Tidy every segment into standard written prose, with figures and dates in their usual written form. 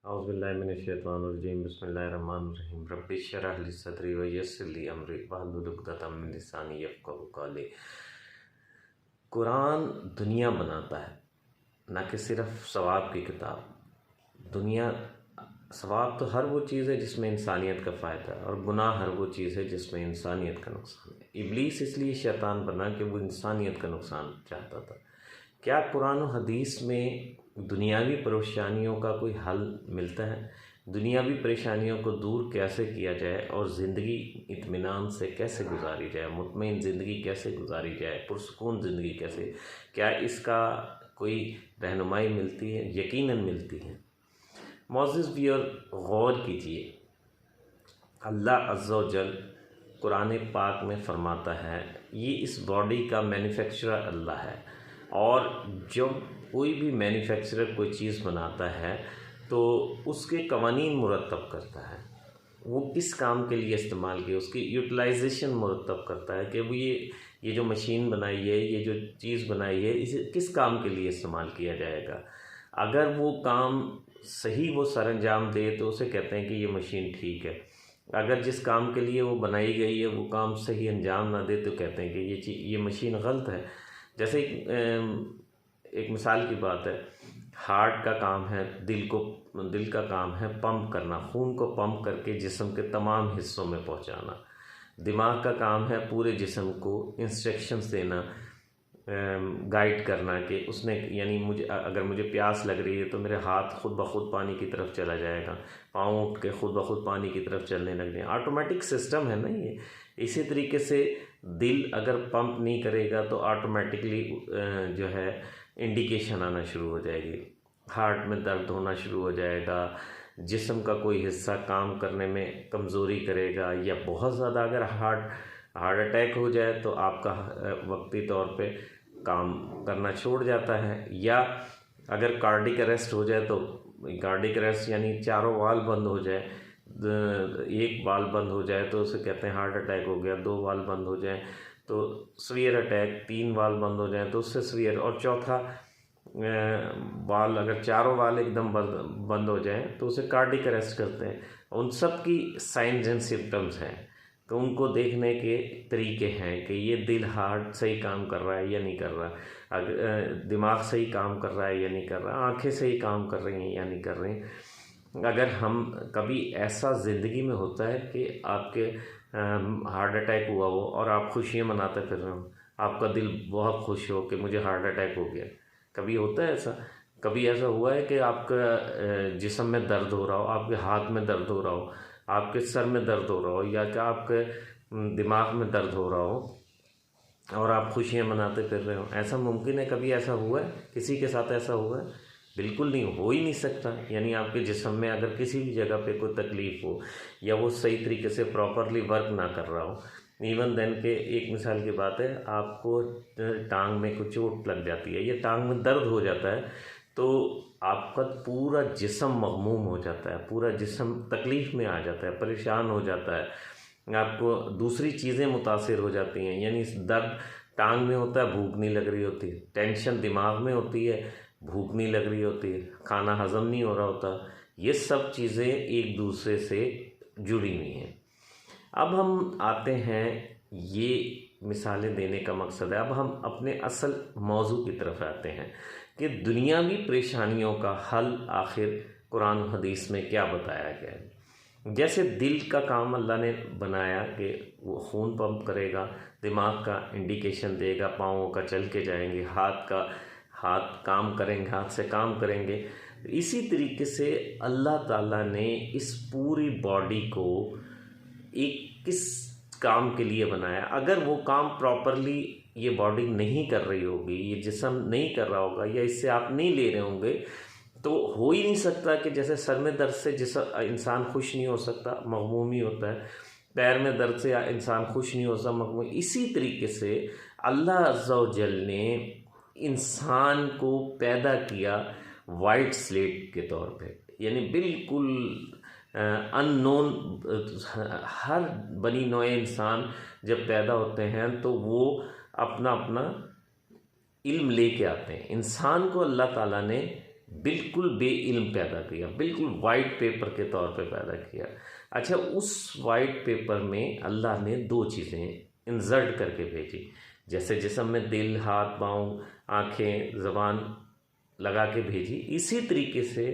औज़ुबिल्लाहिमिनश्शैतानिर्रजीम बिस्मिल्लाहिर्रहमानिर्रहीम रब्बि इश्रह ली सदरी व यस्सिर ली अमरी वहलुल उक़दतम मिन लिसानी यफ़क़हू क़ौली। कुरान दुनिया बनाता है, ना कि सिर्फ़ सवाब की किताब। दुनिया सवाब तो हर वो चीज़ है जिसमें इंसानियत का फ़ायदा है, और गुनाह हर वो चीज़ है जिसमें इंसानियत का नुकसान है। इब्लीस इसलिए शैतान बना कि वो इंसानियत का नुकसान चाहता था। क्या कुरान और हदीस में दुनियावी परेशानियों का कोई हल मिलता है? दुनियावी परेशानियों को दूर कैसे किया जाए और ज़िंदगी इत्मीनान से कैसे गुजारी जाए, मुतमईन ज़िंदगी कैसे गुजारी जाए, पुरसुकून ज़िंदगी कैसे, क्या इसका कोई रहनुमाई मिलती है? यकीनन मिलती है। मोअज़्ज़िज़ व्यूअर, गौर कीजिए, अल्लाह अज़्ज़ा व जल कुरान पाक में फ़रमाता है, ये इस बॉडी का मैन्युफैक्चरर अल्लाह है। और जब कोई भी मैन्युफैक्चरर कोई चीज़ बनाता है तो उसके कवानीन मुरतब करता है, वो किस काम के लिए इस्तेमाल किया, उसकी यूटिलाइजेशन मुरतब करता है कि वो ये जो मशीन बनाई है, ये जो चीज़ बनाई है, इसे किस काम के लिए इस्तेमाल किया जाएगा। अगर वो काम सही वो सरअंजाम दे तो उसे कहते हैं कि ये मशीन ठीक है। अगर जिस काम के लिए वो बनाई गई है वो काम सही अंजाम ना दे तो कहते हैं कि ये मशीन गलत है। जैसे एक मिसाल की बात है, हार्ट का काम है, दिल का काम है पंप करना, खून को पंप करके जिस्म के तमाम हिस्सों में पहुंचाना। दिमाग का काम है पूरे जिस्म को इंस्ट्रक्शंस देना, गाइड करना कि उसने, यानी अगर मुझे प्यास लग रही है तो मेरे हाथ खुद ब खुद पानी की तरफ चला जाएगा, पाँव उठ के खुद ब खुद पानी की तरफ चलने लग जाए। ऑटोमेटिक सिस्टम है ना ये। इसी तरीके से दिल अगर पंप नहीं करेगा तो ऑटोमेटिकली जो है इंडिकेशन आना शुरू हो जाएगी, हार्ट में दर्द होना शुरू हो जाएगा, जिस्म का कोई हिस्सा काम करने में कमज़ोरी करेगा, या बहुत ज़्यादा अगर हार्ट अटैक हो जाए तो आपका वक्ती तौर पे काम करना छोड़ जाता है। या अगर कार्डिक अरेस्ट हो जाए तो कार्डिक अरेस्ट यानी चारों वाल्व बंद हो जाए, एक वाल्व बंद हो जाए तो उसे कहते हैं हार्ट अटैक हो गया, दो वाल्व बंद हो जाए तो सीवियर अटैक, तीन वाल्व बंद हो जाए तो उससे सीवियर, और चौथा वाल, अगर चारों वाल एकदम बंद हो जाएं तो उसे कार्डिक अरेस्ट करते हैं। उन सब की साइंस एंड सिम्टम्स हैं, तो उनको देखने के तरीके हैं कि ये दिल हार्ट सही काम कर रहा है या नहीं कर रहा, अगर दिमाग सही काम कर रहा है या नहीं कर रहा, आंखें सही काम कर रही हैं या नहीं कर रही। अगर हम कभी ऐसा ज़िंदगी में होता है कि आपके हार्ट अटैक हुआ हो और आप खुशियाँ मनाते फिर रहे हो, आपका दिल बहुत खुश हो कि मुझे हार्ट अटैक हो गया, कभी होता है ऐसा? कभी ऐसा हुआ है कि आपका जिस्म में दर्द हो रहा हो, आपके हाथ में दर्द हो रहा हो, आपके सर में दर्द हो रहा हो, या क्या आपके दिमाग में दर्द हो रहा हो और आप खुशियाँ मनाते फिर रहे हो? ऐसा मुमकिन है? कभी ऐसा हुआ है? किसी के साथ ऐसा हुआ है? बिल्कुल नहीं, हो ही नहीं सकता। यानी आपके जिस्म में अगर किसी भी जगह पे कोई तकलीफ़ हो या वो सही तरीके से प्रॉपरली वर्क ना कर रहा हो, इवन देन के एक मिसाल की बात है, आपको टांग में कुछ चोट लग जाती है या टांग में दर्द हो जाता है तो आपका पूरा जिस्म मग़मूम हो जाता है, पूरा जिस्म तकलीफ़ में आ जाता है, परेशान हो जाता है, आपको दूसरी चीज़ें मुतासिर हो जाती हैं। यानी दर्द टांग में होता है, भूख नहीं लग रही होती, टेंशन दिमाग में होती है, भूख नहीं लग रही होती, खाना हज़म नहीं हो रहा होता। ये सब चीज़ें एक दूसरे से जुड़ी हुई हैं। अब हम आते हैं, ये मिसालें देने का मकसद है, अब हम अपने असल मौजू की तरफ आते हैं कि दुनियावी परेशानियों का हल आखिर कुरान हदीस में क्या बताया गया है। जैसे दिल का काम अल्लाह ने बनाया कि वो खून पंप करेगा, दिमाग का इंडिकेशन देगा, पाँवों का चल के जाएंगे, हाथ काम करेंगे, हाथ से काम करेंगे। इसी तरीके से अल्लाह ताला ने इस पूरी बॉडी को एक किस काम के लिए बनाया। अगर वो काम प्रॉपरली ये बॉडी नहीं कर रही होगी, ये जिस्म नहीं कर रहा होगा, या इससे आप नहीं ले रहे होंगे, तो हो ही नहीं सकता कि जैसे सर में दर्द से इंसान खुश नहीं हो सकता, मग़मूम ही होता है, पैर में दर्द से इंसान खुश नहीं हो सकता, मग़मूम। इसी तरीके से अल्लाह अज़्ज़ा व जल ने इंसान को पैदा किया वाइट स्लेट के तौर पे, यानी बिल्कुल अननोन। हर बनी नौए इंसान जब पैदा होते हैं तो वो अपना अपना इल्म लेके आते हैं। इंसान को अल्लाह ताला ने बिल्कुल बेइल्म पैदा किया, बिल्कुल वाइट पेपर के तौर पे पैदा किया। अच्छा, उस वाइट पेपर में अल्लाह ने 2 चीज़ें इंसर्ट करके भेजी, जैसे जिस्म में दिल, हाथ, पाँव, आँखें, ज़बान लगा के भेजी, इसी तरीके से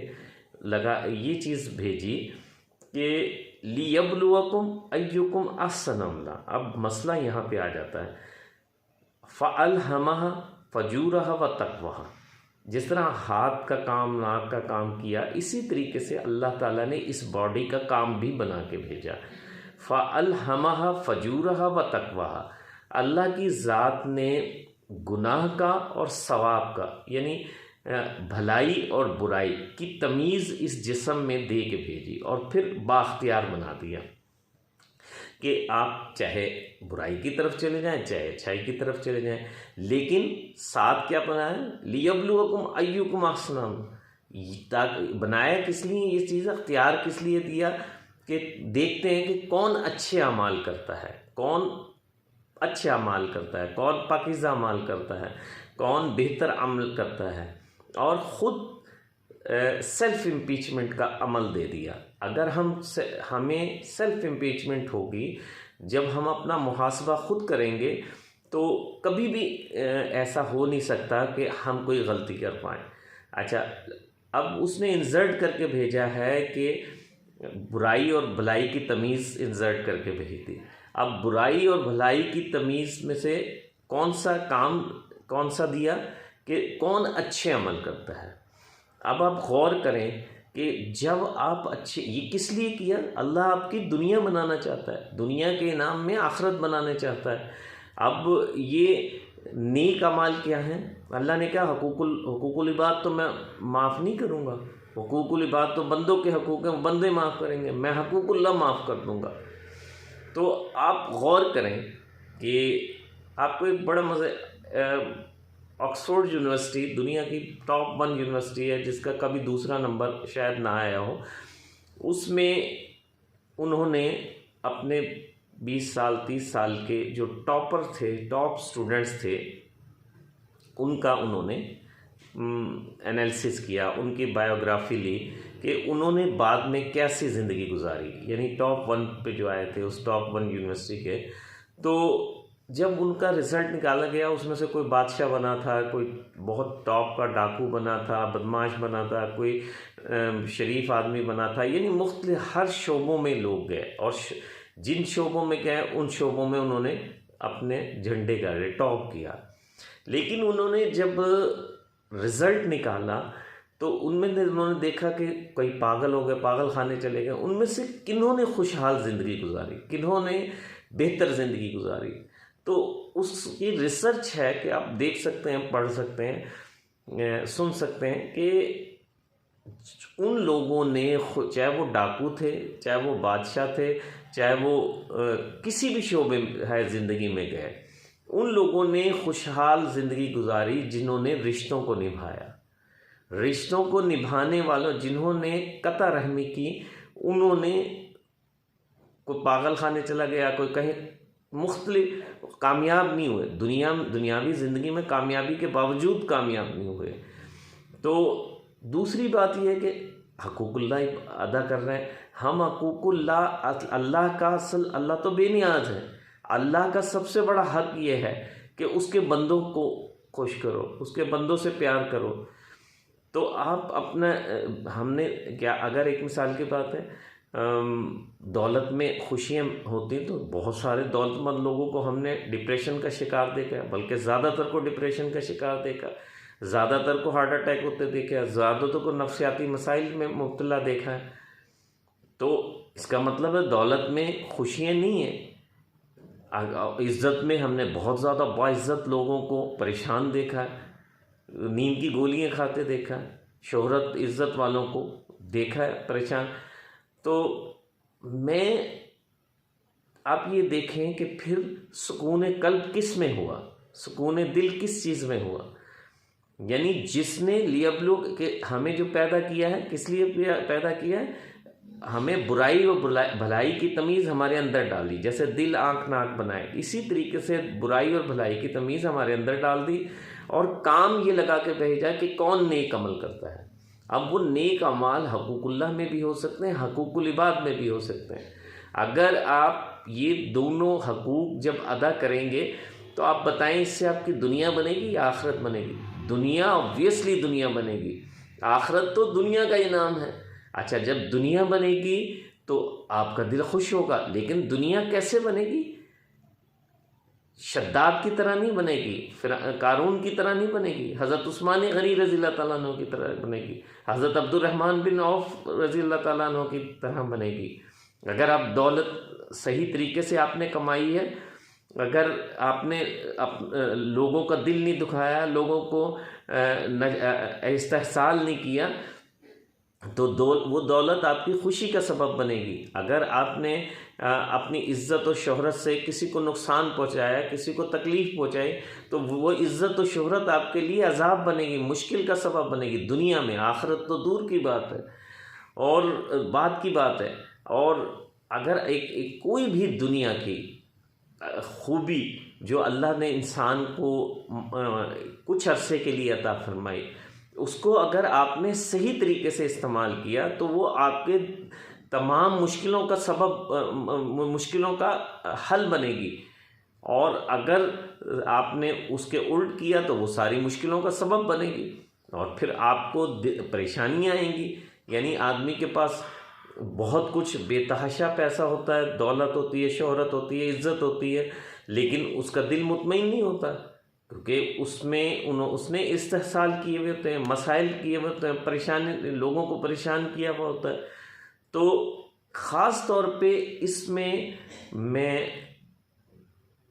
ये चीज़ भेजी कि लियब्लुवकुम अय्युकुम अहसनु अमला। अब मसला यहाँ पे आ जाता है, फ़अल्हमहा फ़जूरहा व तक़वाहा। जिस तरह हाथ का काम, नाक का काम किया, इसी तरीके से अल्लाह ताला ने इस बॉडी का काम भी बना के भेजा। फ़अल्हमहा फ़जूरहा व तक़वाहा, अल्लाह की ज़ात ने गुनाह का और सवाब का, यानी भलाई और बुराई की तमीज़ इस जिस्म में दे के भेजी, और फिर बाख्तियार बना दिया कि आप चाहे बुराई की तरफ चले जाएं, चाहे अच्छाई की तरफ चले जाएं, लेकिन साथ क्या बनाया, लियब्लुवकुम अय्युकुम अहसनु अमला। बनाया किस लिए, ये चीज़ अख्तियार किस लिए दिया कि देखते हैं कि कौन अच्छे अमाल करता है, कौन अच्छे अमाल करता है, कौन पाकीज़ा अमाल करता है, कौन बेहतर अमल करता है, और ख़ुद सेल्फ इम्पीचमेंट का अमल दे दिया। अगर हमें सेल्फ इम्पीचमेंट होगी, जब हम अपना मुहासबा ख़ुद करेंगे, तो कभी भी ऐसा हो नहीं सकता कि हम कोई गलती कर पाएँ। अच्छा, अब उसने इंसर्ट करके भेजा है कि बुराई और भलाई की तमीज़ इंसर्ट करके भेज दी। अब बुराई और भलाई की तमीज़ में से कौन सा काम, कौन सा दिया कि कौन अच्छे अमल करता है। अब आप गौर करें कि जब आप अच्छे, ये किस लिए किया, अल्लाह आपकी दुनिया बनाना चाहता है, दुनिया के इनाम में आखिरत बनाना चाहता है। अब ये नेक अमाल क्या है, अल्लाह ने कहा हुकूकुल इबाद तो मैं माफ़ नहीं करूँगा, हुकूकुल इबाद तो बंदों के हकूक़ हैं, बंदे माफ़ करेंगे, मैं हुकूकुल्लाह माफ़ कर दूँगा। तो आप गौर करें कि आपको एक बड़ा मज़े, ऑक्सफोर्ड यूनिवर्सिटी दुनिया की टॉप 1 यूनिवर्सिटी है, जिसका कभी दूसरा नंबर शायद ना आया हो, उसमें उन्होंने अपने 20 साल 30 साल के जो टॉपर थे, टॉप स्टूडेंट्स थे, उनका उन्होंने एनालिसिस किया, उनकी बायोग्राफी ली कि उन्होंने बाद में कैसी ज़िंदगी गुजारी, यानी टॉप 1 पे जो आए थे उस टॉप 1 यूनिवर्सिटी के। तो जब उनका रिज़ल्ट निकाला गया, उसमें से कोई बादशाह बना था, कोई बहुत टॉप का डाकू बना था, बदमाश बना था, कोई शरीफ आदमी बना था, यानी मुख्तलिफ हर शोबों में लोग गए, और जिन शोबों में गए उन शोबों में उन्होंने अपने झंडे गाड़े, टॉप किया। लेकिन उन्होंने जब रिज़ल्ट निकाला तो उन्होंने देखा कि कई पागल हो गए, पागल खाने चले गए। उनमें से किन्होंने खुशहाल ज़िंदगी गुजारी, किन्होंने बेहतर ज़िंदगी गुजारी। तो उसकी रिसर्च है कि आप देख सकते हैं, पढ़ सकते हैं, सुन सकते हैं कि उन लोगों ने, चाहे वो डाकू थे, चाहे वो बादशाह थे, चाहे वो किसी भी शोबे है ज़िंदगी में गए, उन लोगों ने खुशहाल ज़िंदगी गुजारी जिन्होंने रिश्तों को निभाया। रिश्तों को निभाने वालों, जिन्होंने कता रहमी की, उन्होंने, कोई पागल खाने चला गया, कोई कहीं मुख्तलिफ कामयाब नहीं हुए, दुनियावी ज़िंदगी में कामयाबी के बावजूद कामयाब नहीं हुए। तो दूसरी बात यह है कि हकूकुल्लाह अदा कर रहे हैं हम। हकूकुल्लाह, अल्लाह का असल, अल्लाह तो बेनियाज है, अल्लाह का सबसे बड़ा हक ये है कि उसके बंदों को खुश करो, उसके बंदों से प्यार करो। तो आप अपना, हमने क्या, अगर एक मिसाल की बात है, दौलत में खुशियाँ होती हैं, तो बहुत सारे दौलतमंद लोगों को हमने डिप्रेशन का शिकार देखा है, बल्कि ज़्यादातर को डिप्रेशन का शिकार देखा, ज़्यादातर को हार्ट अटैक होते देखा, ज़्यादातर को नफ्सियाती मसाइल में मुब्तला देखा है। तो इसका मतलब है दौलत में खुशियाँ नहीं है। इज़्ज़त में हमने बहुत ज़्यादा बाइज़्ज़त लोगों को परेशान देखा है, नींद की गोलियां खाते देखा है, शोहरत इज़्ज़त वालों को देखा है परेशान। तो आप ये देखें कि फिर सुकून कल्ब किस में हुआ, सुकून दिल किस चीज़ में हुआ, यानी जिसने लियबलू के हमें जो पैदा किया है, किस लिए पैदा किया है, हमें बुराई और भलाई की तमीज़ हमारे अंदर डाली। जैसे दिल, आँख, नाक बनाए, इसी तरीके से बुराई और भलाई की तमीज़ हमारे अंदर डाल दी, और काम ये लगा के भेजा कि कौन नेक अमल करता है। अब वो नेक अमाल हकूकुल्लाह में भी हो सकते हैं, हकूकुल इबाद में भी हो सकते हैं। अगर आप ये दोनों हकूक जब अदा करेंगे तो आप बताएं इससे आपकी दुनिया बनेगी या आखिरत बनेगी? दुनिया, ऑब्वियसली दुनिया बनेगी। आखिरत तो दुनिया का इनाम है। अच्छा, जब दुनिया बनेगी तो आपका दिल खुश होगा, लेकिन दुनिया कैसे बनेगी? शद्दाद की तरह नहीं बनेगी, फिर कारून की तरह नहीं बनेगी, हज़रत उस्मान गनी रज़ी अल्लाह तआला अन्हु की तरह बनेगी, हज़रत अब्दुर्रहमान बिन औफ रज़ी अल्लाह तआला अन्हु की तरह बनेगी। अगर आप दौलत सही तरीके से आपने कमाई है, अगर आपने लोगों का दिल नहीं दुखाया, लोगों को इस्तेहसाल नहीं किया, तो वो दौलत आपकी खुशी का सबब बनेगी। अगर आपने अपनी इज़्ज़त और शोहरत से किसी को नुकसान पहुंचाया, किसी को तकलीफ़ पहुंचाई, तो वो इज़्ज़त और शोहरत आपके लिए अजाब बनेगी, मुश्किल का सबब बनेगी दुनिया में। आखिरत तो दूर की बात है और बात की बात है। और अगर एक कोई भी दुनिया की खूबी जो अल्लाह ने इंसान को कुछ अरसे के लिए अता फरमाई, उसको अगर आपने सही तरीके से इस्तेमाल किया तो वो आपके तमाम मुश्किलों का सबब, मुश्किलों का हल बनेगी। और अगर आपने उसके उल्ट किया तो वो सारी मुश्किलों का सबब बनेगी और फिर आपको परेशानियां आएंगी। यानी आदमी के पास बहुत कुछ बेतहाशा पैसा होता है, दौलत होती है, शोहरत होती है, इज़्ज़त होती है, लेकिन उसका दिल मुतमईन नहीं होता, क्योंकि उसने इस्तेहसाल किए हुए होते हैं, मसाइल किए हुए होते हैं, परेशानी, लोगों को परेशान किया हुआ होता है। तो ख़ास तौर पे इसमें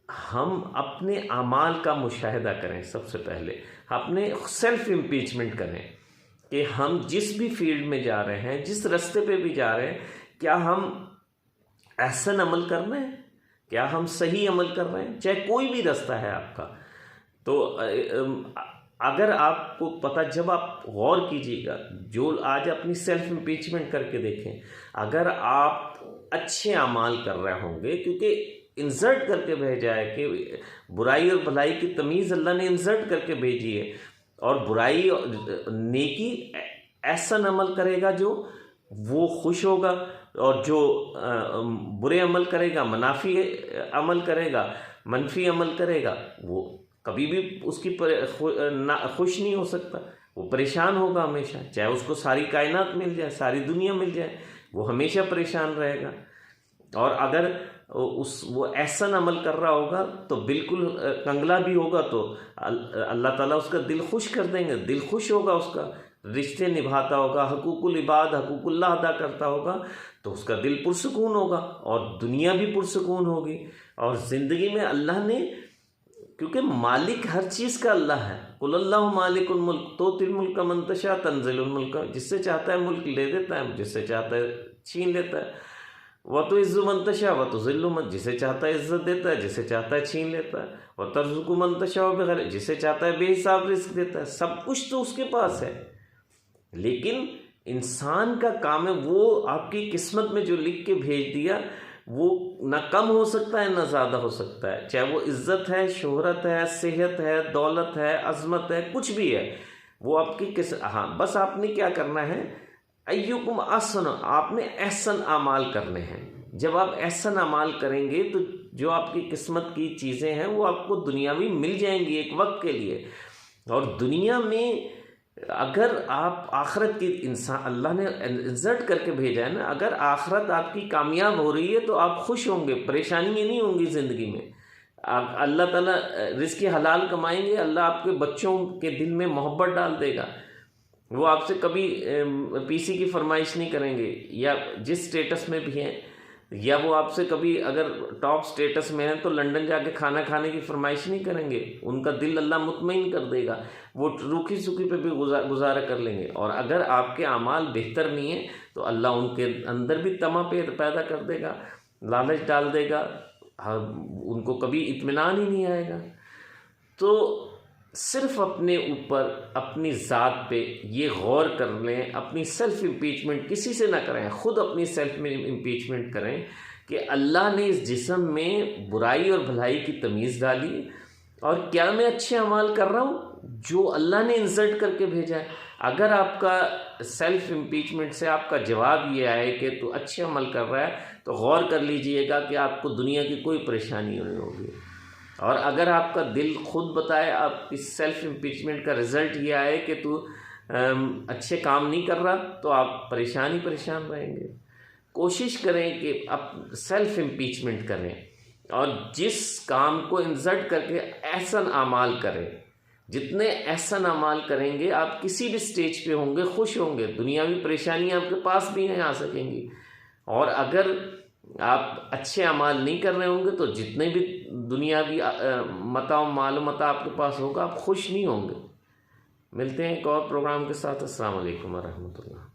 हम अपने अमाल का मुशाहिदा करें। सबसे पहले अपने सेल्फ इम्पीचमेंट करें कि हम जिस भी फील्ड में जा रहे हैं, जिस रास्ते पे भी जा रहे हैं, क्या हम एहसन अमल कर रहे हैं, क्या हम सही अमल कर रहे हैं, चाहे कोई भी रास्ता है आपका। तो अगर आपको पता, जब आप गौर कीजिएगा, जो आज अपनी सेल्फ इम्पीचमेंट करके देखें, अगर आप अच्छे अमाल कर रहे होंगे, क्योंकि इंसर्ट करके भेजा है कि बुराई और भलाई की तमीज़ अल्लाह ने इंसर्ट करके भेजी है, और बुराई और नेकी ऐसा अमल करेगा जो वो खुश होगा, और जो बुरे अमल करेगा, मनाफी अमल करेगा, मनफी अमल करेगा, वो कभी भी उसकी खुश नहीं हो सकता, वो परेशान होगा हमेशा। चाहे उसको सारी कायनात मिल जाए, सारी दुनिया मिल जाए, वो हमेशा परेशान रहेगा। और अगर वो एहसन अमल कर रहा होगा तो बिल्कुल कंगला भी होगा, तो अल्लाह ताला उसका दिल खुश कर देंगे, दिल खुश होगा, उसका रिश्ते निभाता होगा, हकूकुल इबाद, हकूकुल्लाह अदा करता होगा, तो उसका दिल पुरसुकून होगा और दुनिया भी पुरसुकून होगी। और ज़िंदगी में अल्लाह ने, क्योंकि मालिक हर चीज़ का अल्लाह है, कुल अल्लाहु मालिकुल मुल्क तुतिल मुल्क मन तशा तंजिलुल मुल्क, जिससे चाहता है मुल्क ले देता है, जिससे चाहता है छीन लेता है। वह तो इज़्ज़ु मन तशा व तुज़िल्लु मन, जिसे चाहता है इज़्ज़त देता है, जिसे चाहता है छीन लेता है। और तर्ज़ुक़ु मन तशा बगैर, जिसे चाहता है बेहिसाब रिस्क देता है। सब कुछ तो उसके पास है, लेकिन इंसान का काम है, वो आपकी किस्मत में जो लिख के भेज दिया वो ना कम हो सकता है ना ज़्यादा हो सकता है, चाहे वो इज़्ज़त है, शोहरत है, सेहत है, दौलत है, अज़मत है, कुछ भी है, वो आपकी हाँ, बस आपने क्या करना है, अय्युकुम अहसन, आपने एहसन अमाल करने हैं। जब आप एहसन अमाल करेंगे तो जो आपकी किस्मत की चीज़ें हैं वो आपको दुनियावी मिल जाएंगी एक वक्त के लिए। और दुनिया में अगर आप आखिरत की, इंसान अल्लाह ने इज़्ज़त करके भेजा है ना, अगर आखिरत आपकी कामयाब हो रही है तो आप खुश होंगे, परेशानियाँ नहीं होंगी ज़िंदगी में। अल्लाह ताला रिज़्क़ हलाल कमाएंगे, अल्लाह आपके बच्चों के दिल में मोहब्बत डाल देगा, वो आपसे कभी पीसी की फरमाइश नहीं करेंगे, या जिस स्टेटस में भी हैं, या वो आपसे कभी अगर टॉप स्टेटस में हैं तो लंदन जाके खाना खाने की फरमाइश नहीं करेंगे, उनका दिल अल्लाह मुतमईन कर देगा, वो रूखी सूखी पे भी गुजारा कर लेंगे। और अगर आपके अमाल बेहतर नहीं है तो अल्लाह उनके अंदर भी तमा पैदा कर देगा, लालच डाल देगा, उनको कभी इत्मीनान ही नहीं आएगा। तो सिर्फ अपने ऊपर, अपनी ज़ात पे ये गौर कर लें, अपनी सेल्फ इम्पीचमेंट किसी से ना करें, ख़ुद अपनी सेल्फ में इम्पीचमेंट करें कि अल्लाह ने इस जिस्म में बुराई और भलाई की तमीज़ डाली, और क्या मैं अच्छे अमाल कर रहा हूँ जो अल्लाह ने इंसर्ट करके भेजा है। अगर आपका सेल्फ इम्पीचमेंट से आपका जवाब ये आए कि तू अच्छे अमल कर रहा है, तो गौर कर लीजिएगा कि आपको दुनिया की कोई परेशानी नहीं होगी। और अगर आपका दिल खुद बताए, आप इस सेल्फ इम्पीचमेंट का रिज़ल्ट ये आए कि तू अच्छे काम नहीं कर रहा, तो आप परेशान ही परेशान रहेंगे। कोशिश करें कि आप सेल्फ इम्पीचमेंट करें और जिस काम को इंसर्ट करके एहसन अमाल करें। जितने एहसन अमाल करेंगे, आप किसी भी स्टेज पे होंगे खुश होंगे, दुनियावी परेशानियां आपके पास भी नहीं आ सकेंगी। और अगर आप अच्छे अमाल नहीं कर रहे होंगे तो जितने भी दुनियावी मता मालूमात आपके पास होगा, आप खुश नहीं होंगे। मिलते हैं एक और प्रोग्राम के साथ। अस्सलाम वालेकुम वरहमतुल्लाह।